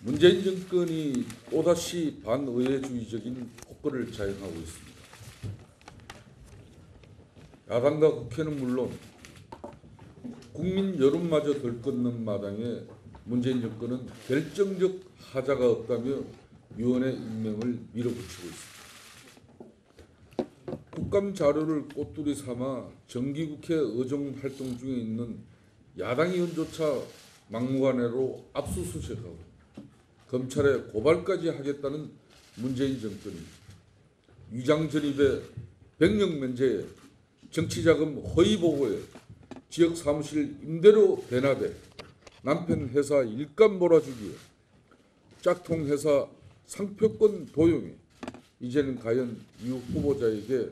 문재인 정권이 또다시 반의회주의적인 폭거를 자행하고 있습니다. 야당과 국회는 물론 국민 여론마저 들끓는 마당에 문재인 정권은 결정적 하자가 없다며 위원회 임명을 밀어붙이고 있습니다. 국감 자료를 꼬투리 삼아 정기국회 의정 활동 중에 있는 야당 의원조차 막무가내로 압수수색하고 검찰에 고발까지 하겠다는 문재인 정권이 위장 전입에 병력 면제에 정치자금 허위 보고에 지역 사무실 임대료 대납에 남편 회사 일감 몰아주기에 짝퉁 회사 상표권 도용에 이제는 과연 이 후보자에게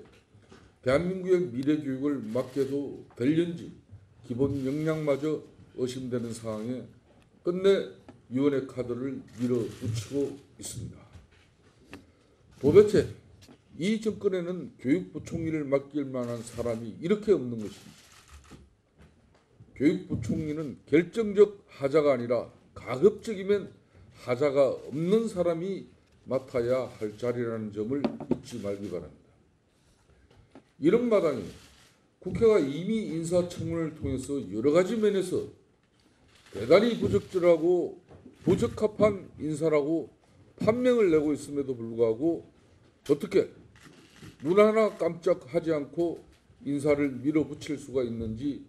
대한민국의 미래 교육을 맡겨도 될는지 기본 역량마저 의심되는 상황에 끝내 위원회 카드를 밀어붙이고 있습니다. 도대체 이 정권에는 교육부총리를 맡길 만한 사람이 이렇게 없는 것입니다. 교육부총리는 결정적 하자가 아니라 가급적이면 하자가 없는 사람이 맡아야 할 자리라는 점을 잊지 말기 바랍니다. 이런 마당에 국회가 이미 인사청문회를 통해서 여러 가지 면에서 대단히 부적절하고 부적합한 인사라고 판명을 내고 있음에도 불구하고 어떻게 눈 하나 깜짝하지 않고 인사를 밀어붙일 수가 있는지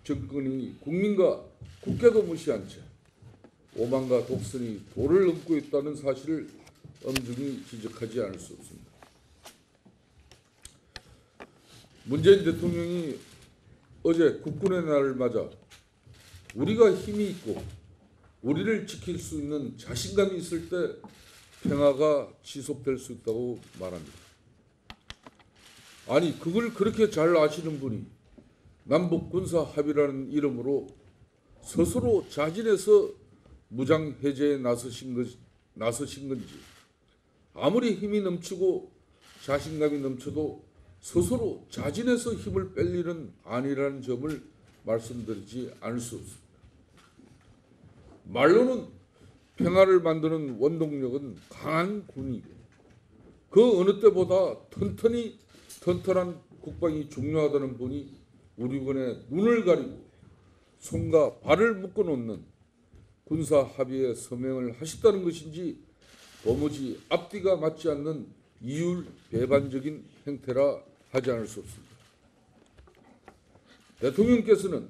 정권이 국민과 국회도 무시한 채 오만과 독선이 도를 넘고 있다는 사실을 엄중히 지적하지 않을 수 없습니다. 문재인 대통령이 어제 국군의 날을 맞아 우리가 힘이 있고 우리를 지킬 수 있는 자신감이 있을 때 평화가 지속될 수 있다고 말합니다. 아니 그걸 그렇게 잘 아시는 분이 남북 군사 합의라는 이름으로 스스로 자진해서 무장 해제에 나서신 건지 아무리 힘이 넘치고 자신감이 넘쳐도 스스로 자진해서 힘을 뺄 일은 아니라는 점을 말씀드리지 않을 수 없습니다. 말로는 평화를 만드는 원동력은 강한 군이고 그 어느 때보다 튼튼한 국방이 중요하다는 분이 우리 군의 눈을 가리고 손과 발을 묶어놓는 군사 합의에 서명을 하셨다는 것인지 도무지 앞뒤가 맞지 않는 이율 배반적인 행태라 하지 않을 수 없습니다. 대통령께서는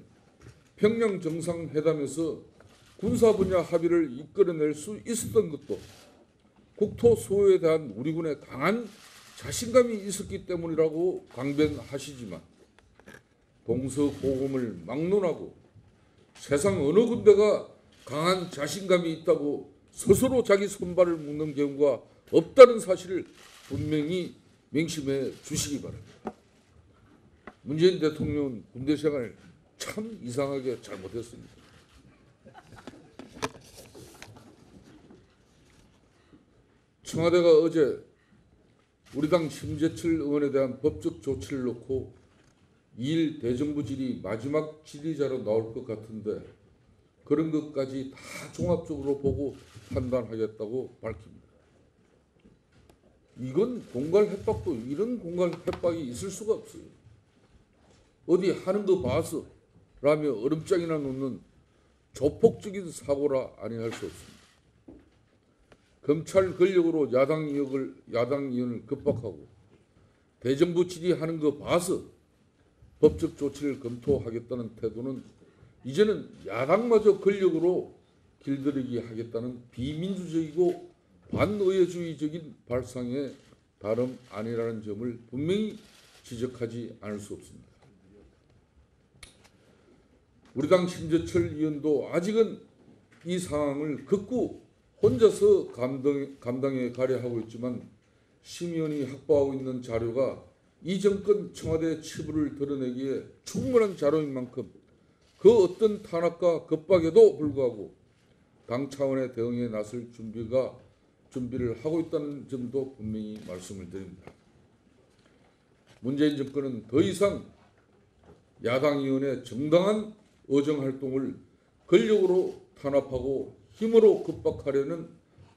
평양 정상회담에서 군사 분야 합의를 이끌어낼 수 있었던 것도 국토 수호에 대한 우리 군의 강한 자신감이 있었기 때문이라고 강변하시지만 동서고금을 막론하고 세상 어느 군데가 강한 자신감이 있다고 스스로 자기 손발을 묶는 경우가 없다는 사실을 분명히 명심해 주시기 바랍니다. 문재인 대통령은 군대 생활을 참 이상하게 잘못했습니다. 청와대가 어제 우리 당 심재철 의원에 대한 법적 조치를 놓고 2일 대정부 질의 마지막 질의자로 나올 것 같은데 그런 것까지 다 종합적으로 보고 판단하겠다고 밝힙니다. 이건 공갈 협박도 이런 공갈 협박이 있을 수가 없어요. 어디 하는 거 봐서 라며 얼음장이나 놓는 조폭적인 사고라 아니할 수 없습니다. 검찰 권력으로 야당 의원을 겁박하고 대정부 질의하는 거 봐서 법적 조치를 검토하겠다는 태도는 이제는 야당마저 권력으로 길들이기 하겠다는 비민주적이고 반의회주의적인 발상에 다름 아니라는 점을 분명히 지적하지 않을 수 없습니다. 우리 당 심재철 의원도 아직은 이 상황을 극구 혼자서 감당해 가려 하고 있지만 심 의원이 확보하고 있는 자료가 이 정권 청와대 치부를 드러내기에 충분한 자료인 만큼 그 어떤 탄압과 겁박에도 불구하고 당 차원의 대응에 나설 준비를 하고 있다는 점도 분명히 말씀을 드립니다. 문재인 정권은 더 이상 야당 의원의 정당한 의정활동을 권력으로 탄압하고 힘으로 급박하려는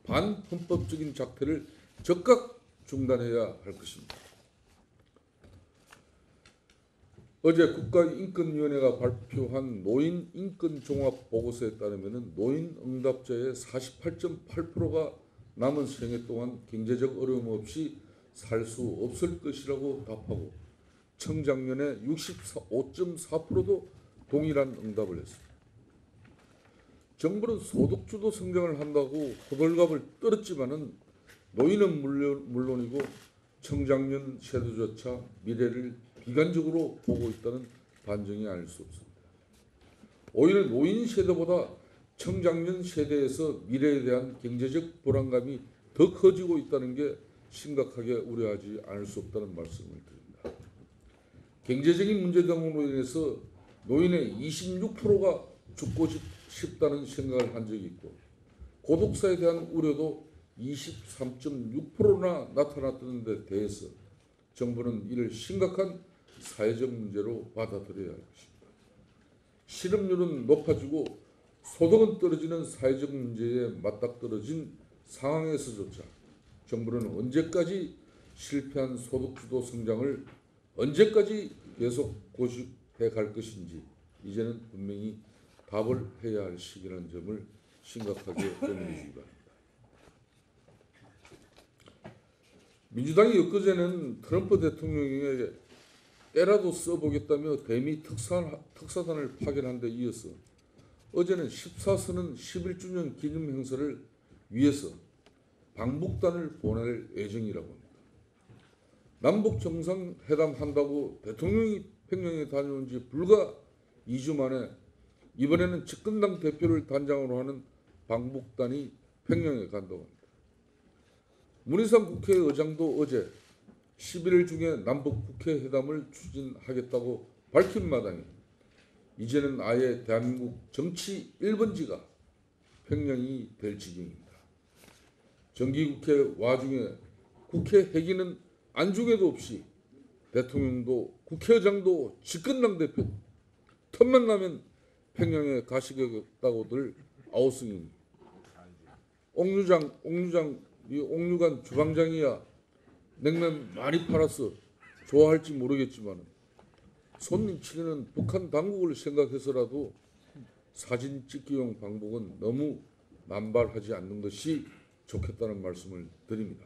반헌법적인 작태를 즉각 중단해야 할 것입니다. 어제 국가인권위원회가 발표한 노인 인권 종합 보고서에 따르면 노인 응답자의 48.8%가 남은 생애 동안 경제적 어려움 없이 살 수 없을 것이라고 답하고 청장년의 65.4%도 동일한 응답을 했습니다. 정부는 소득주도 성장을 한다고 호들갑을 떨었지만은 노인은 물론이고 청장년 세대조차 미래를 비관적으로 보고 있다는 반증이 아닐 수 없습니다. 오히려 노인 세대보다 청장년 세대에서 미래에 대한 경제적 불안감이 더 커지고 있다는 게 심각하게 우려하지 않을 수 없다는 말씀을 드립니다. 경제적인 문제 등으로 인해서 노인의 26%가 죽고 싶다는 생각을 한 적이 있고 고독사에 대한 우려도 23.6%나 나타났다는 데 대해서 정부는 이를 심각한 사회적 문제로 받아들여야 할 것입니다. 실업률은 높아지고 소득은 떨어지는 사회적 문제에 맞닥뜨려진 상황에서조차 정부는 언제까지 실패한 소득주도 성장을 언제까지 계속 고집해 갈 것인지 이제는 분명히 답을 해야 할 시기라는 점을 심각하게 염두에 주기 바랍니다. 민주당이 엊그제는 트럼프 대통령에게 때라도 써보겠다며 대미 특사단을 파견한 데 이어서 어제는 14선언 11주년 기념 행사를 위해서 방북단을 보낼 예정이라고 합니다. 남북 정상회담 한다고 대통령이 평양에 다녀온 지 불과 2주 만에 이번에는 집권당 대표를 단장으로 하는 방북단이 평양에 간다고 합니다. 문희상 국회의장도 어제 11일 중에 남북 국회회담을 추진하겠다고 밝힌 마당에 이제는 아예 대한민국 정치 1번지가 평양이 될 지경입니다. 정기국회 와중에 국회 회기는 안중에도 없이 대통령도 국회의장도 집권당 대표 틈만 나면 평양에 가시겠다고들 아우성이니 옥류관 주방장이야 냉면 많이 팔았어 좋아할지 모르겠지만 손님 치르는 북한 당국을 생각해서라도 사진 찍기용 방북은 너무 남발하지 않는 것이 좋겠다는 말씀을 드립니다.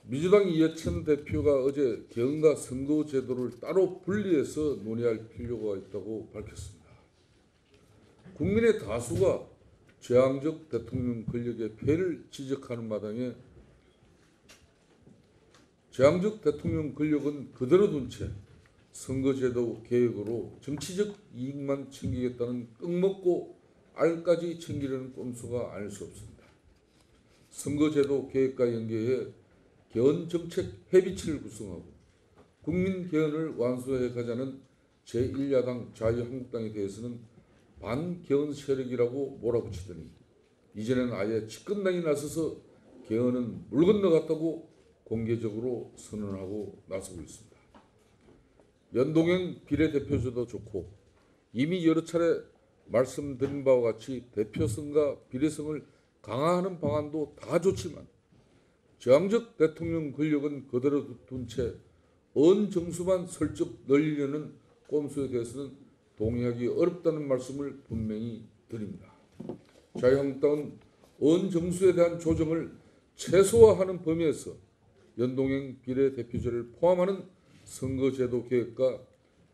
민주당 이해찬 대표가 어제 개헌과 선거제도를 따로 분리해서 논의할 필요가 있다고 밝혔습니다. 국민의 다수가 제왕적 대통령 권력의 폐해를 지적하는 마당에 제왕적 대통령 권력은 그대로 둔 채 선거제도 개혁으로 정치적 이익만 챙기겠다는 끔먹고 알까지 챙기려는 꼼수가 아닐 수 없습니다. 선거제도 개혁과 연계해 개헌 정책 협의체를 구성하고 국민 개헌을 완수해 가자는 제1야당 자유한국당에 대해서는 반개헌 세력이라고 몰아붙이더니 이제는 아예 집권당이 나서서 개헌은 물 건너갔다고 공개적으로 선언하고 나서고 있습니다. 연동형 비례대표제도 좋고 이미 여러 차례 말씀드린 바와 같이 대표성과 비례성을 강화하는 방안도 다 좋지만 제왕적 대통령 권력은 그대로 둔 채 언정수만 슬쩍 늘리려는 꼼수에 대해서는 동의하기 어렵다는 말씀을 분명히 드립니다. 자유한국당은 언정수에 대한 조정을 최소화하는 범위에서 연동형 비례대표제를 포함하는 선거제도 개혁과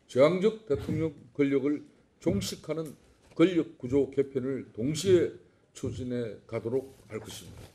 제왕적 대통령 권력을 종식하는 권력구조 개편을 동시에 추진해 가도록 할 것입니다.